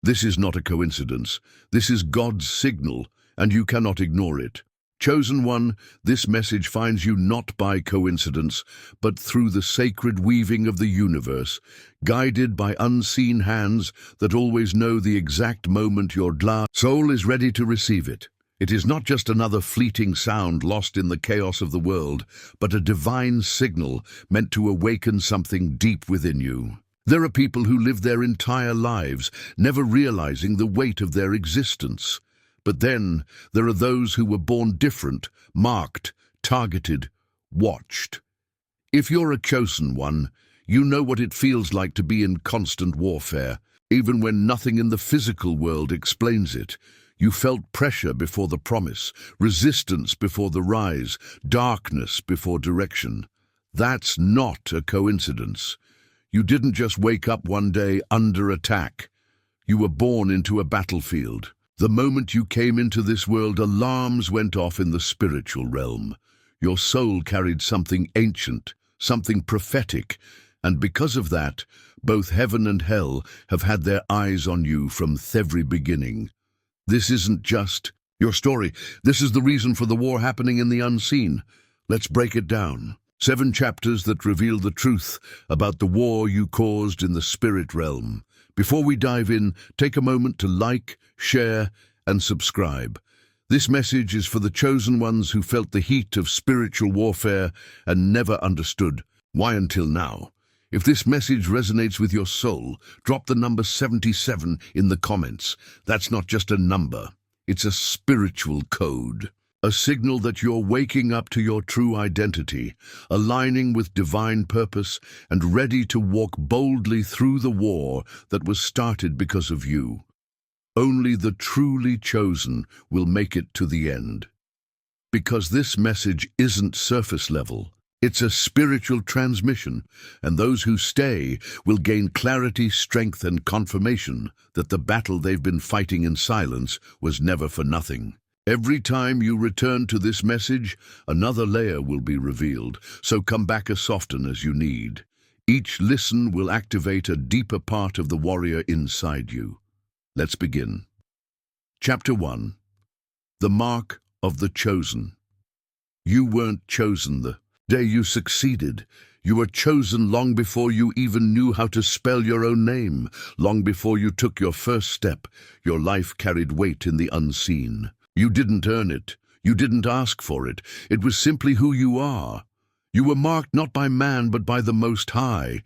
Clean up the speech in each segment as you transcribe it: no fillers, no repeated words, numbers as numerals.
This is not a coincidence. This is God's signal, and you cannot ignore it. Chosen one, this message finds you not by coincidence, but through the sacred weaving of the universe, guided by unseen hands that always know the exact moment your soul is ready to receive it. It is not just another fleeting sound lost in the chaos of the world, but a divine signal meant to awaken something deep within you. There are people who live their entire lives, never realizing the weight of their existence. But then there are those who were born different, marked, targeted, watched. If you're a chosen one, you know what it feels like to be in constant warfare, even when nothing in the physical world explains it. You felt pressure before the promise, resistance before the rise, darkness before direction. That's not a coincidence. You didn't just wake up one day under attack. You were born into a battlefield. The moment you came into this world, alarms went off in the spiritual realm. Your soul carried something ancient, something prophetic, and because of that, both heaven and hell have had their eyes on you from the very beginning. This isn't just your story. This is the reason for the war happening in the unseen. Let's break it down. 7 chapters that reveal the truth about the war you caused in the spirit realm. Before we dive in, take a moment to like, share, and subscribe. This message is for the chosen ones who felt the heat of spiritual warfare and never understood why until now. If this message resonates with your soul, drop the number 77 in the comments. That's not just a number, it's a spiritual code. A signal that you're waking up to your true identity, aligning with divine purpose, and ready to walk boldly through the war that was started because of you. Only the truly chosen will make it to the end. Because this message isn't surface level, it's a spiritual transmission, and those who stay will gain clarity, strength, and confirmation that the battle they've been fighting in silence was never for nothing. Every time you return to this message, another layer will be revealed, so come back as often as you need. Each listen will activate a deeper part of the warrior inside you. Let's begin. Chapter 1. The Mark of the Chosen. You weren't chosen the day you succeeded. You were chosen long before you even knew how to spell your own name, long before you took your first step. Your life carried weight in the unseen. You didn't earn it. You didn't ask for it. It was simply who you are. You were marked not by man, but by the Most High.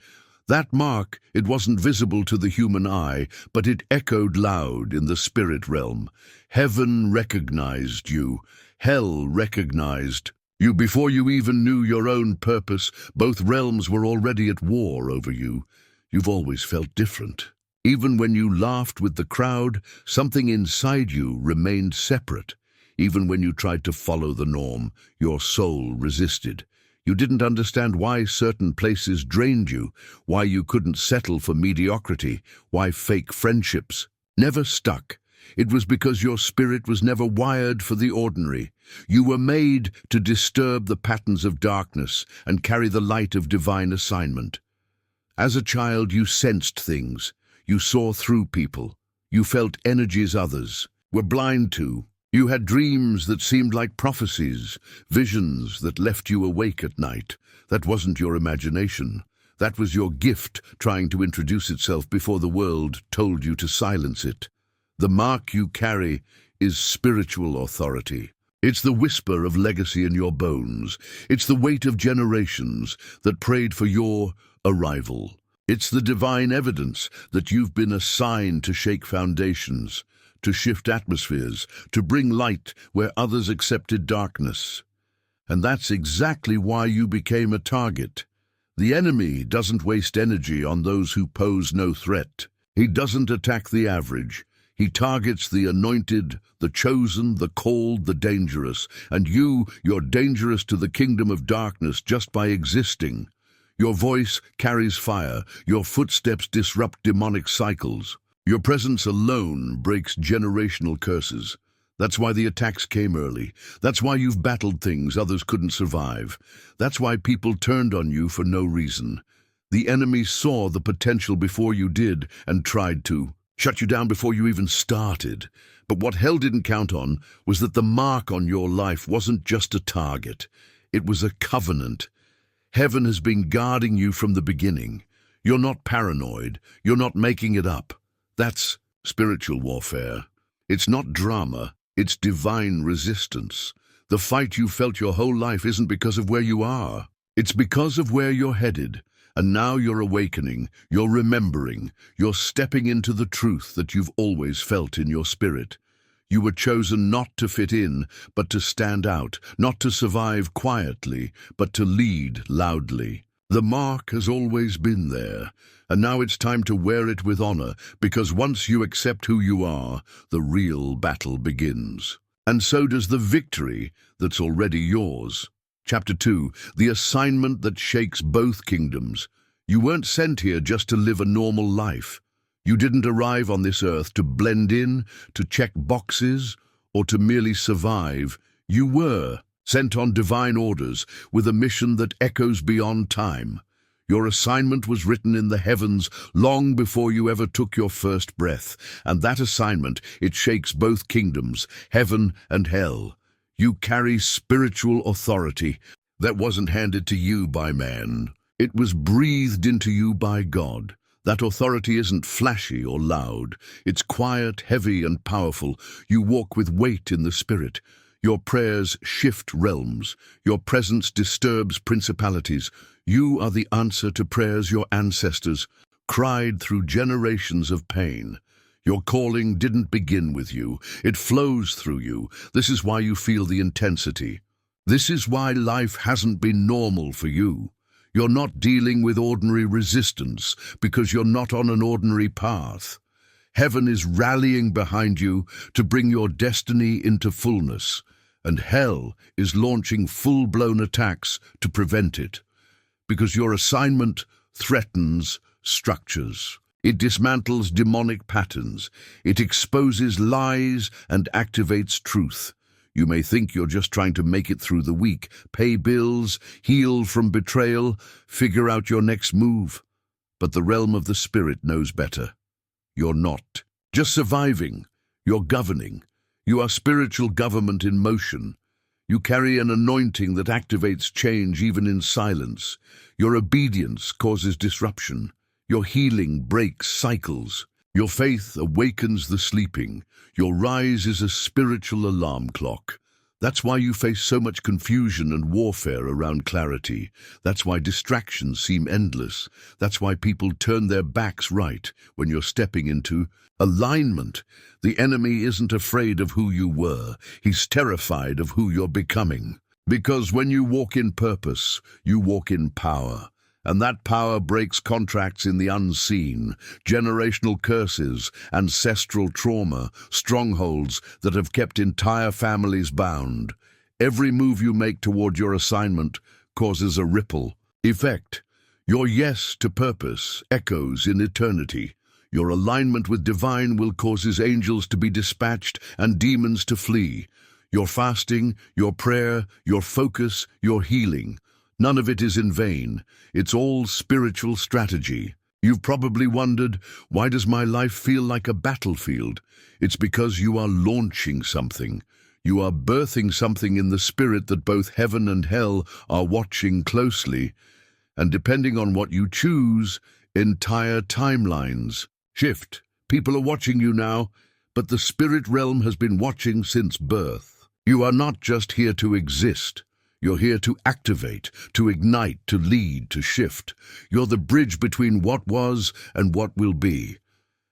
That mark, it wasn't visible to the human eye, but it echoed loud in the spirit realm. Heaven recognized you. Hell recognized you before you even knew your own purpose. Both realms were already at war over you. You've always felt different. Even when you laughed with the crowd, something inside you remained separate. Even when you tried to follow the norm, your soul resisted. You didn't understand why certain places drained you, why you couldn't settle for mediocrity, why fake friendships never stuck. It was because your spirit was never wired for the ordinary. You were made to disturb the patterns of darkness and carry the light of divine assignment. As a child, you sensed things. You saw through people. You felt energies others were blind to. You had dreams that seemed like prophecies, visions that left you awake at night. That wasn't your imagination. That was your gift trying to introduce itself before the world told you to silence it. The mark you carry is spiritual authority. It's the whisper of legacy in your bones. It's the weight of generations that prayed for your arrival. It's the divine evidence that you've been assigned to shake foundations, to shift atmospheres, to bring light where others accepted darkness. And that's exactly why you became a target. The enemy doesn't waste energy on those who pose no threat. He doesn't attack the average. He targets the anointed, the chosen, the called, the dangerous. And you're dangerous to the kingdom of darkness just by existing. Your voice carries fire. Your footsteps disrupt demonic cycles. Your presence alone breaks generational curses. That's why the attacks came early. That's why you've battled things others couldn't survive. That's why people turned on you for no reason. The enemy saw the potential before you did and tried to shut you down before you even started. But what hell didn't count on was that the mark on your life wasn't just a target. It was a covenant. Heaven has been guarding you from the beginning. You're not paranoid. You're not making it up. That's spiritual warfare. It's not drama. It's divine resistance. The fight you felt your whole life isn't because of where you are. It's because of where you're headed. And now you're awakening, you're remembering, you're stepping into the truth that you've always felt in your spirit. You were chosen not to fit in, but to stand out, not to survive quietly, but to lead loudly. The mark has always been there, and now it's time to wear it with honor, because once you accept who you are, the real battle begins. And so does the victory that's already yours. Chapter 2, the assignment that shakes both kingdoms. You weren't sent here just to live a normal life. You didn't arrive on this earth to blend in, to check boxes, or to merely survive. You were sent on divine orders with a mission that echoes beyond time. Your assignment was written in the heavens long before you ever took your first breath, and that assignment, it shakes both kingdoms, heaven and hell. You carry spiritual authority that wasn't handed to you by man. It was breathed into you by God. That authority isn't flashy or loud. It's quiet, heavy, and powerful. You walk with weight in the spirit. Your prayers shift realms. Your presence disturbs principalities. You are the answer to prayers your ancestors cried through generations of pain. Your calling didn't begin with you. It flows through you. This is why you feel the intensity. This is why life hasn't been normal for you. You're not dealing with ordinary resistance because you're not on an ordinary path. Heaven is rallying behind you to bring your destiny into fullness, and hell is launching full-blown attacks to prevent it. Because your assignment threatens structures. It dismantles demonic patterns. It exposes lies and activates truth. You may think you're just trying to make it through the week, pay bills, heal from betrayal, figure out your next move. But the realm of the spirit knows better. You're not just surviving. You're governing. You are spiritual government in motion. You carry an anointing that activates change even in silence. Your obedience causes disruption. Your healing breaks cycles. Your faith awakens the sleeping. Your rise is a spiritual alarm clock. That's why you face so much confusion and warfare around clarity. That's why distractions seem endless. That's why people turn their backs right when you're stepping into alignment. The enemy isn't afraid of who you were. He's terrified of who you're becoming. Because when you walk in purpose, you walk in power. And that power breaks contracts in the unseen, generational curses, ancestral trauma, strongholds that have kept entire families bound. Every move you make toward your assignment causes a ripple effect. Your yes to purpose echoes in eternity. Your alignment with divine will causes angels to be dispatched and demons to flee. Your fasting, your prayer, your focus, your healing. None of it is in vain. It's all spiritual strategy. You've probably wondered, why does my life feel like a battlefield? It's because you are launching something. You are birthing something in the spirit that both heaven and hell are watching closely. And depending on what you choose, entire timelines shift. People are watching you now, but the spirit realm has been watching since birth. You are not just here to exist. You're here to activate, to ignite, to lead, to shift. You're the bridge between what was and what will be.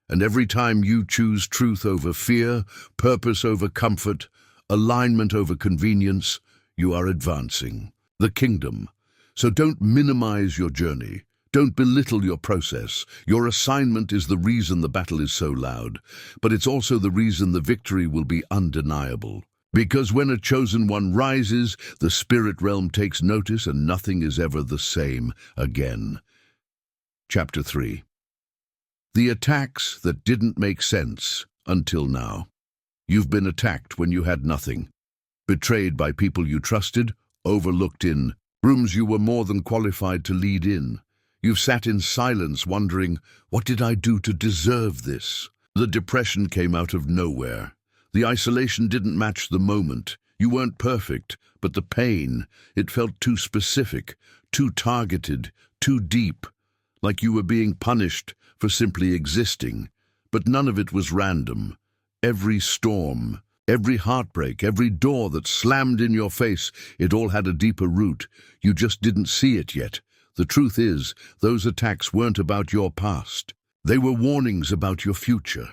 And every time you choose truth over fear, purpose over comfort, alignment over convenience, you are advancing the kingdom. So don't minimize your journey. Don't belittle your process. Your assignment is the reason the battle is so loud, but it's also the reason the victory will be undeniable. Because when a chosen one rises, the spirit realm takes notice and nothing is ever the same again. Chapter 3. The attacks that didn't make sense until now. You've been attacked when you had nothing. Betrayed by people you trusted, overlooked in rooms you were more than qualified to lead in. You've sat in silence wondering, what did I do to deserve this? The depression came out of nowhere. The isolation didn't match the moment. You weren't perfect, but the pain, it felt too specific, too targeted, too deep, like you were being punished for simply existing. But none of it was random. Every storm, every heartbreak, every door that slammed in your face, it all had a deeper root. You just didn't see it yet. The truth is, those attacks weren't about your past. They were warnings about your future.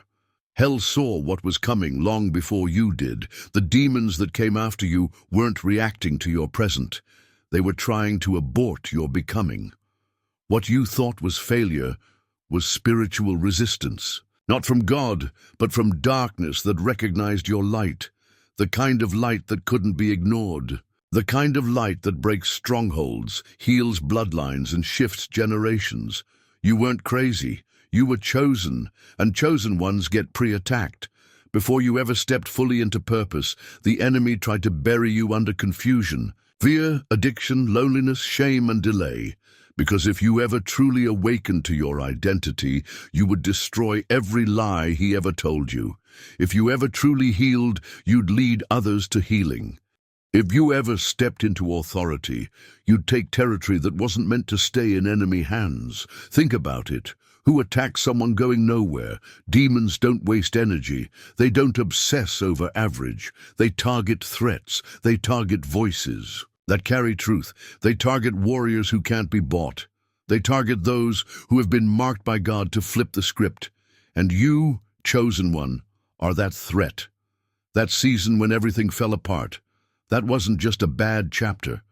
Hell saw what was coming long before you did. The demons that came after you weren't reacting to your present. They were trying to abort your becoming. What you thought was failure was spiritual resistance. Not from God, but from darkness that recognized your light. The kind of light that couldn't be ignored. The kind of light that breaks strongholds, heals bloodlines, and shifts generations. You weren't crazy. You were chosen, and chosen ones get pre-attacked. Before you ever stepped fully into purpose, the enemy tried to bury you under confusion, fear, addiction, loneliness, shame, and delay. Because if you ever truly awakened to your identity, you would destroy every lie he ever told you. If you ever truly healed, you'd lead others to healing. If you ever stepped into authority, you'd take territory that wasn't meant to stay in enemy hands. Think about it. Who attacks someone going nowhere? Demons don't waste energy. They don't obsess over average. They target threats. They target voices that carry truth. They target warriors who can't be bought. They target those who have been marked by God to flip the script. And you, chosen one, are that threat. That season when everything fell apart. That wasn't just a bad chapter.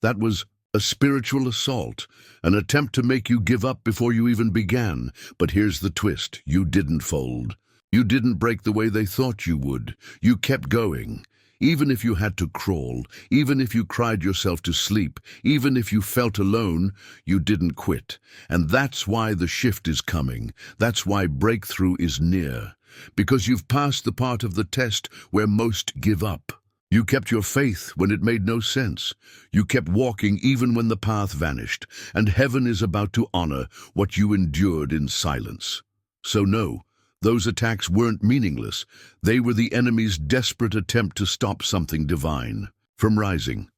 That was a spiritual assault, an attempt to make you give up before you even began. But here's the twist. You didn't fold. You didn't break the way they thought you would. You kept going. Even if you had to crawl, even if you cried yourself to sleep, even if you felt alone, you didn't quit. And that's why the shift is coming. That's why breakthrough is near. Because you've passed the part of the test where most give up. You kept your faith when it made no sense. You kept walking even when the path vanished, and heaven is about to honor what you endured in silence. So no, those attacks weren't meaningless. They were the enemy's desperate attempt to stop something divine from rising.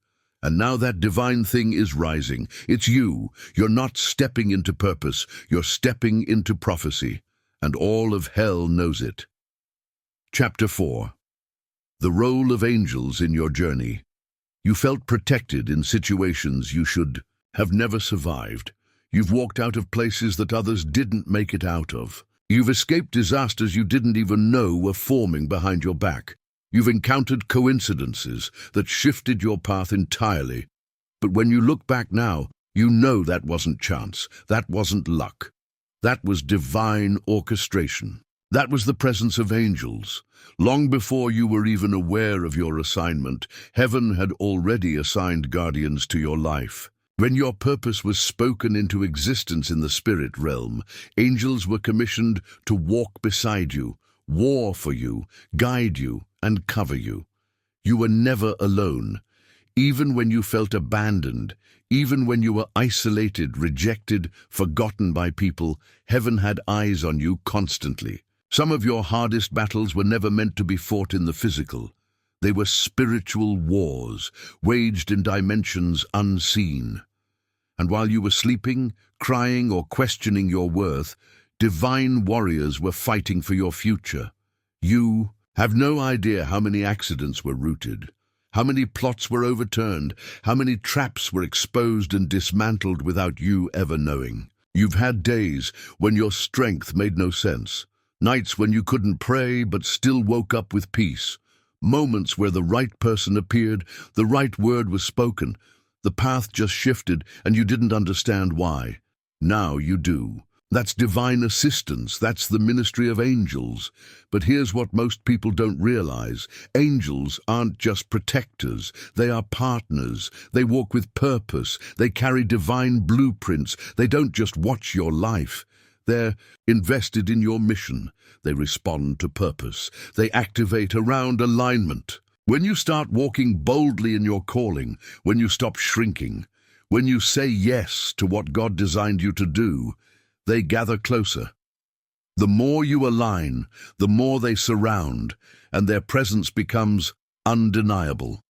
And now that divine thing is rising. It's you. You're not stepping into purpose. You're stepping into prophecy. And all of hell knows it. Chapter 4. The role of angels in your journey. You felt protected in situations you should have never survived. You've walked out of places that others didn't make it out of. You've escaped disasters you didn't even know were forming behind your back. You've encountered coincidences that shifted your path entirely. But when you look back now, you know that wasn't chance. That wasn't luck. That was divine orchestration. That was the presence of angels. Long before you were even aware of your assignment, heaven had already assigned guardians to your life. When your purpose was spoken into existence in the spirit realm, angels were commissioned to walk beside you, war for you, guide you, and cover you. You were never alone. Even when you felt abandoned, even when you were isolated, rejected, forgotten by people, heaven had eyes on you constantly. Some of your hardest battles were never meant to be fought in the physical. They were spiritual wars, waged in dimensions unseen. And while you were sleeping, crying, or questioning your worth, divine warriors were fighting for your future. You have no idea how many accidents were rooted, how many plots were overturned, how many traps were exposed and dismantled without you ever knowing. You've had days when your strength made no sense. Nights when you couldn't pray but still woke up with peace. Moments where the right person appeared, the right word was spoken. The path just shifted and you didn't understand why. Now you do. That's divine assistance. That's the ministry of angels. But here's what most people don't realize. Angels aren't just protectors. They are partners. They walk with purpose. They carry divine blueprints. They don't just watch your life. They're invested in your mission. They respond to purpose. They activate around alignment. When you start walking boldly in your calling, when you stop shrinking, when you say yes to what God designed you to do, they gather closer. The more you align, the more they surround, and their presence becomes undeniable.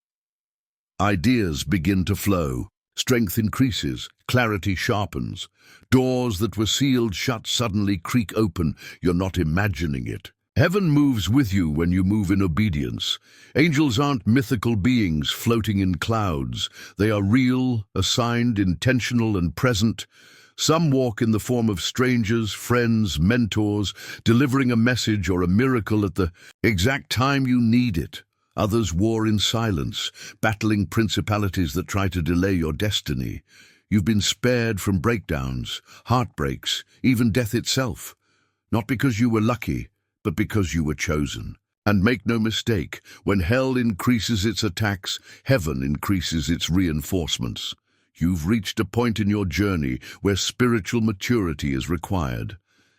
Ideas begin to flow. Strength increases, clarity sharpens. Doors that were sealed shut suddenly creak open. You're not imagining it. Heaven moves with you when you move in obedience. Angels aren't mythical beings floating in clouds. They are real, assigned, intentional, and present. Some walk in the form of strangers, friends, mentors, delivering a message or a miracle at the exact time you need it. Others war in silence, battling principalities that try to delay your destiny. You've been spared from breakdowns, heartbreaks, even death itself. Not because you were lucky, but because you were chosen. And make no mistake, when hell increases its attacks, heaven increases its reinforcements. You've reached a point in your journey where spiritual maturity is required.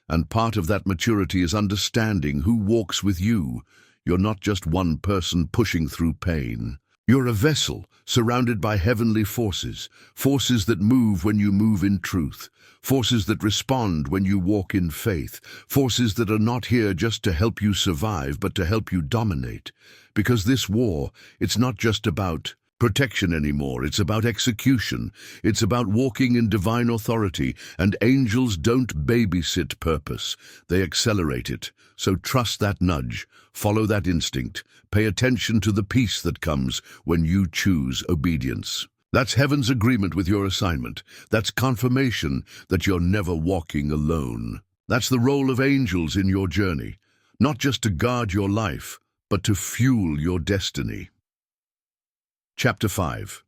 And part of that maturity is understanding who walks with you. You're not just one person pushing through pain. You're a vessel surrounded by heavenly forces, forces that move when you move in truth, forces that respond when you walk in faith, forces that are not here just to help you survive, but to help you dominate. Because this war, it's not just about protection anymore, it's about execution. It's about walking in divine authority, and angels don't babysit purpose, they accelerate it. So trust that nudge, follow that instinct, pay attention to the peace that comes when you choose obedience. That's heaven's agreement with your assignment. That's confirmation that you're never walking alone. That's the role of angels in your journey, not just to guard your life, but to fuel your destiny. Chapter 5.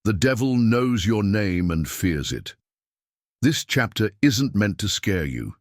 The devil knows your name and fears it. This chapter isn't meant to scare you.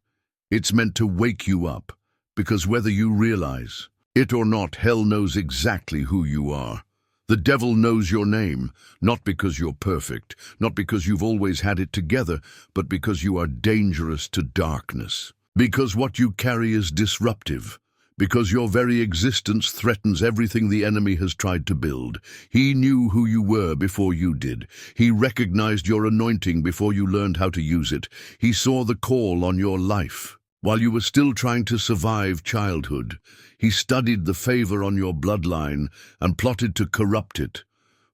It's meant to wake you up, because whether you realize it or not, hell knows exactly who you are. The devil knows your name, not because you're perfect, not because you've always had it together, but because you are dangerous to darkness. Because what you carry is disruptive. Because your very existence threatens everything the enemy has tried to build. He knew who you were before you did. He recognized your anointing before you learned how to use it. He saw the call on your life while you were still trying to survive childhood. He studied the favor on your bloodline and plotted to corrupt it.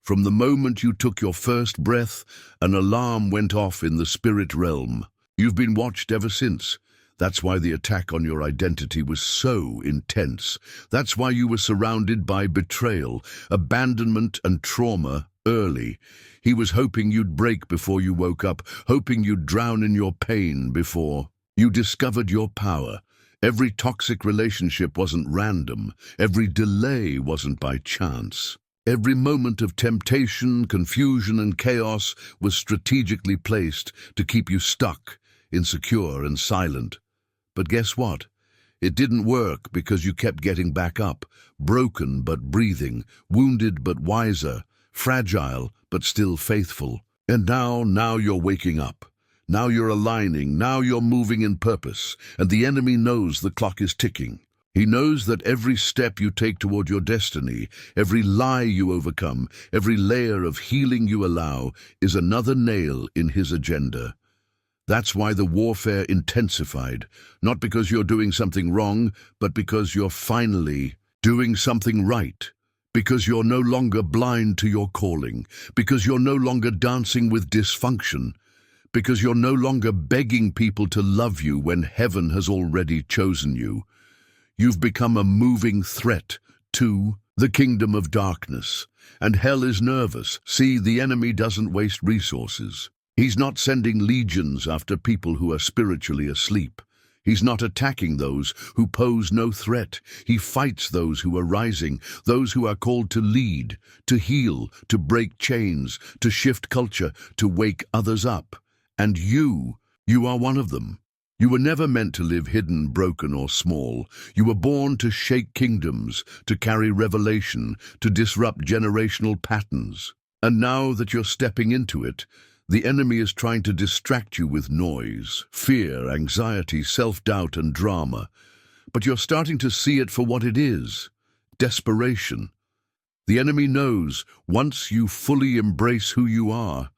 From the moment you took your first breath, an alarm went off in the spirit realm. You've been watched ever since. That's why the attack on your identity was so intense. That's why you were surrounded by betrayal, abandonment, and trauma early. He was hoping you'd break before you woke up, hoping you'd drown in your pain before you discovered your power. Every toxic relationship wasn't random. Every delay wasn't by chance. Every moment of temptation, confusion, and chaos was strategically placed to keep you stuck, insecure, and silent. But guess what? It didn't work because you kept getting back up, broken but breathing, wounded but wiser, fragile but still faithful. And now you're waking up. Now you're aligning, now you're moving in purpose, and the enemy knows the clock is ticking. He knows that every step you take toward your destiny, every lie you overcome, every layer of healing you allow, is another nail in his agenda. That's why the warfare intensified, not because you're doing something wrong, but because you're finally doing something right. Because you're no longer blind to your calling, because you're no longer dancing with dysfunction, because you're no longer begging people to love you when heaven has already chosen you. You've become a moving threat to the kingdom of darkness, and hell is nervous. See, the enemy doesn't waste resources. He's not sending legions after people who are spiritually asleep. He's not attacking those who pose no threat. He fights those who are rising, those who are called to lead, to heal, to break chains, to shift culture, to wake others up. And you are one of them. You were never meant to live hidden, broken, or small. You were born to shake kingdoms, to carry revelation, to disrupt generational patterns. And now that you're stepping into it, the enemy is trying to distract you with noise, fear, anxiety, self-doubt, and drama. But you're starting to see it for what it is: desperation. The enemy knows once you fully embrace who you are,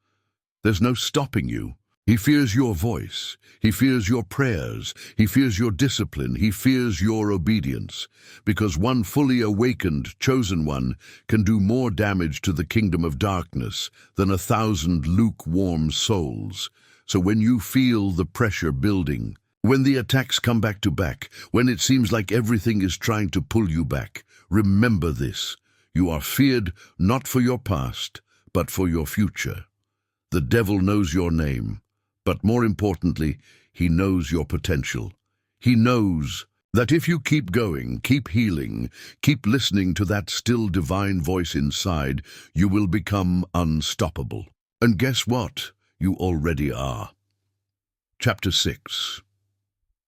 there's no stopping you. He fears your voice. He fears your prayers. He fears your discipline. He fears your obedience. Because one fully awakened, chosen one can do more damage to the kingdom of darkness than 1,000 lukewarm souls. So when you feel the pressure building, when the attacks come back to back, when it seems like everything is trying to pull you back, remember this. You are feared not for your past, but for your future. The devil knows your name. But more importantly, he knows your potential. He knows that if you keep going, keep healing, keep listening to that still divine voice inside, you will become unstoppable. And guess what? You already are. Chapter 6.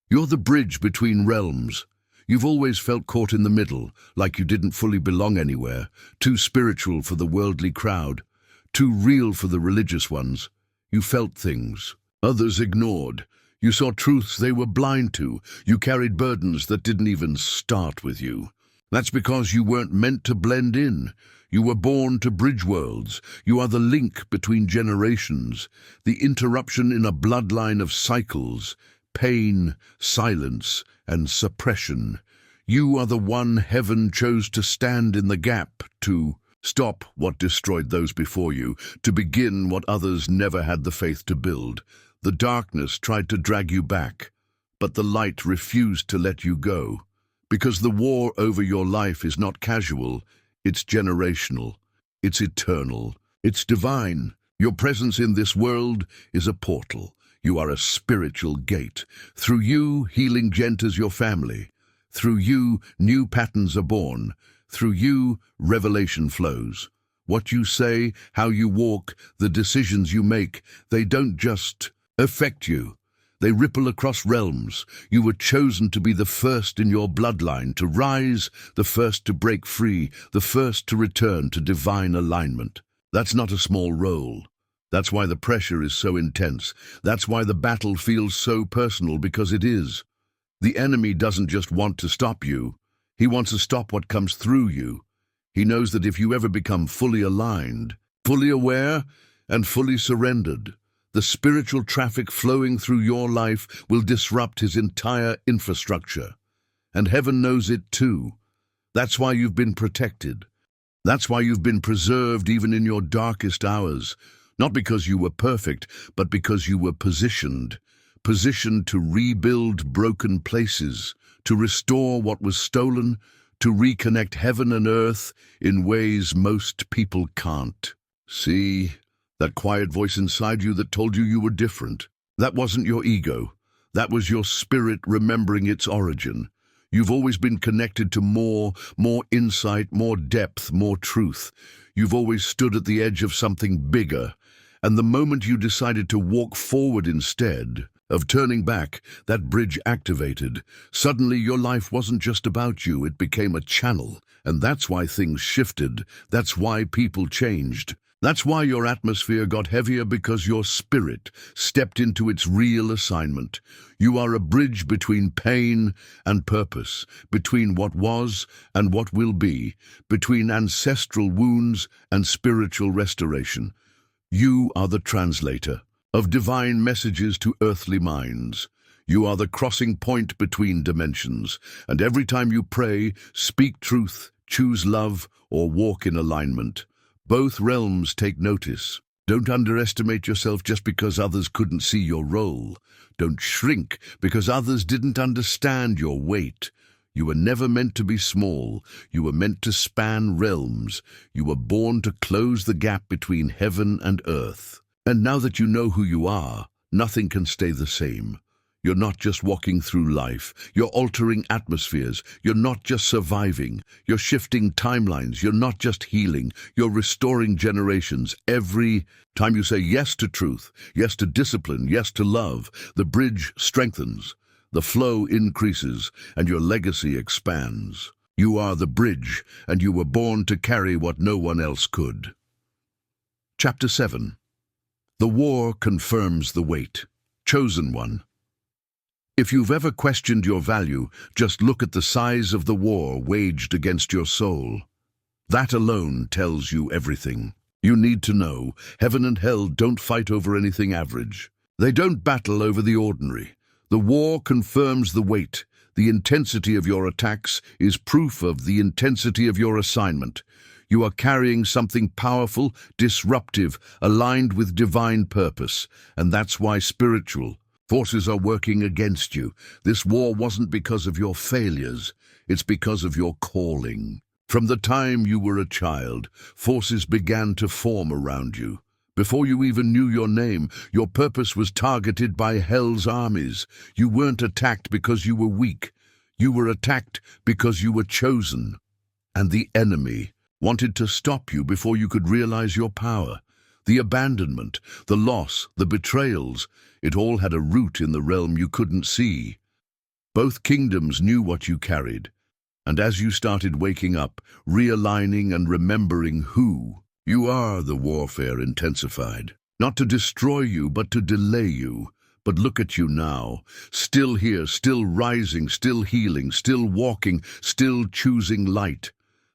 You're the bridge between realms. You've always felt caught in the middle, like you didn't fully belong anywhere, too spiritual for the worldly crowd, too real for the religious ones. You felt things others ignored. You saw truths they were blind to. You carried burdens that didn't even start with you. That's because you weren't meant to blend in. You were born to bridge worlds. You are the link between generations, the interruption in a bloodline of cycles, pain, silence, and suppression. You are the one heaven chose to stand in the gap, to stop what destroyed those before you, to begin what others never had the faith to build. The darkness tried to drag you back, but the light refused to let you go. Because the war over your life is not casual, it's generational, it's eternal, it's divine. Your presence in this world is a portal. You are a spiritual gate. Through you, healing enters your family. Through you, new patterns are born. Through you, revelation flows. What you say, how you walk, the decisions you make, they don't just affect you. They ripple across realms. You were chosen to be the first in your bloodline, to rise, the first to break free, the first to return to divine alignment. That's not a small role. That's why the pressure is so intense. That's why the battle feels so personal, because it is. The enemy doesn't just want to stop you. He wants to stop what comes through you. He knows that if you ever become fully aligned, fully aware, and fully surrendered, the spiritual traffic flowing through your life will disrupt his entire infrastructure. And heaven knows it too. That's why you've been protected. That's why you've been preserved even in your darkest hours. Not because you were perfect, but because you were positioned to rebuild broken places, to restore what was stolen, to reconnect heaven and earth in ways most people can't. See, that quiet voice inside you that told you you were different. That wasn't your ego. That was your spirit remembering its origin. You've always been connected to more insight, more depth, more truth. You've always stood at the edge of something bigger. And the moment you decided to walk forward instead of turning back, that bridge activated. Suddenly your life wasn't just about you, it became a channel. And that's why things shifted. That's why people changed. That's why your atmosphere got heavier, because your spirit stepped into its real assignment. You are a bridge between pain and purpose, between what was and what will be, between ancestral wounds and spiritual restoration. You are the translator of divine messages to earthly minds. You are the crossing point between dimensions, and every time you pray, speak truth, choose love, or walk in alignment, both realms take notice. Don't underestimate yourself just because others couldn't see your role. Don't shrink because others didn't understand your weight. You were never meant to be small. You were meant to span realms. You were born to close the gap between heaven and earth. And now that you know who you are, nothing can stay the same. You're not just walking through life. You're altering atmospheres. You're not just surviving. You're shifting timelines. You're not just healing. You're restoring generations. Every time you say yes to truth, yes to discipline, yes to love, the bridge strengthens, the flow increases, and your legacy expands. You are the bridge, and you were born to carry what no one else could. Chapter 7. The war confirms the weight. Chosen one. If you've ever questioned your value, just look at the size of the war waged against your soul. That alone tells you everything. You need to know, heaven and hell don't fight over anything average. They don't battle over the ordinary. The war confirms the weight. The intensity of your attacks is proof of the intensity of your assignment. You are carrying something powerful, disruptive, aligned with divine purpose, and that's why spiritual forces are working against you. This war wasn't because of your failures, it's because of your calling. From the time you were a child, forces began to form around you. Before you even knew your name, your purpose was targeted by hell's armies. You weren't attacked because you were weak. You were attacked because you were chosen. And the enemy wanted to stop you before you could realize your power. The abandonment, the loss, the betrayals, it all had a root in the realm you couldn't see. Both kingdoms knew what you carried. And as you started waking up, realigning and remembering who you are, the warfare intensified. Not to destroy you, but to delay you. But look at you now, still here, still rising, still healing, still walking, still choosing light.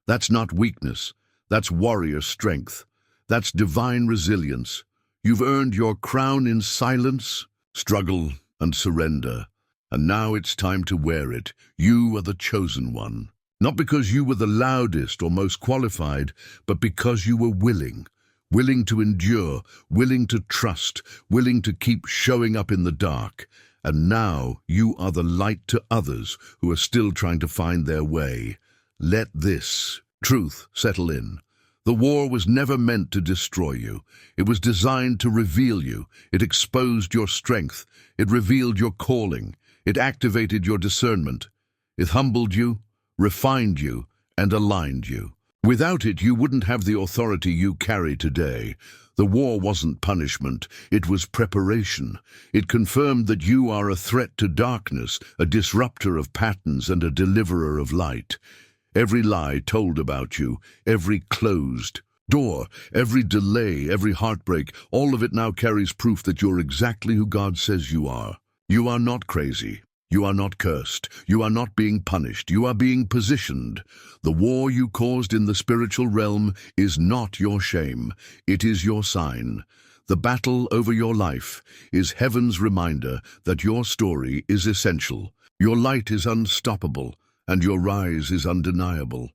That's not weakness. That's warrior strength. That's divine resilience. You've earned your crown in silence, struggle, and surrender. And now it's time to wear it. You are the chosen one. Not because you were the loudest or most qualified, but because you were willing. Willing to endure, willing to trust, willing to keep showing up in the dark. And now you are the light to others who are still trying to find their way. Let this truth settle in. The war was never meant to destroy you. It was designed to reveal you. It exposed your strength. It revealed your calling. It activated your discernment. It humbled you, refined you, and aligned you. Without it, you wouldn't have the authority you carry today. The war wasn't punishment, it was preparation. It confirmed that you are a threat to darkness, a disruptor of patterns and a deliverer of light. Every lie told about you, every closed door, every delay, every heartbreak, all of it now carries proof that you're exactly who God says you are. You are not crazy. You are not cursed. You are not being punished. You are being positioned. The war you caused in the spiritual realm is not your shame. It is your sign. The battle over your life is heaven's reminder that your story is essential. Your light is unstoppable, and your rise is undeniable.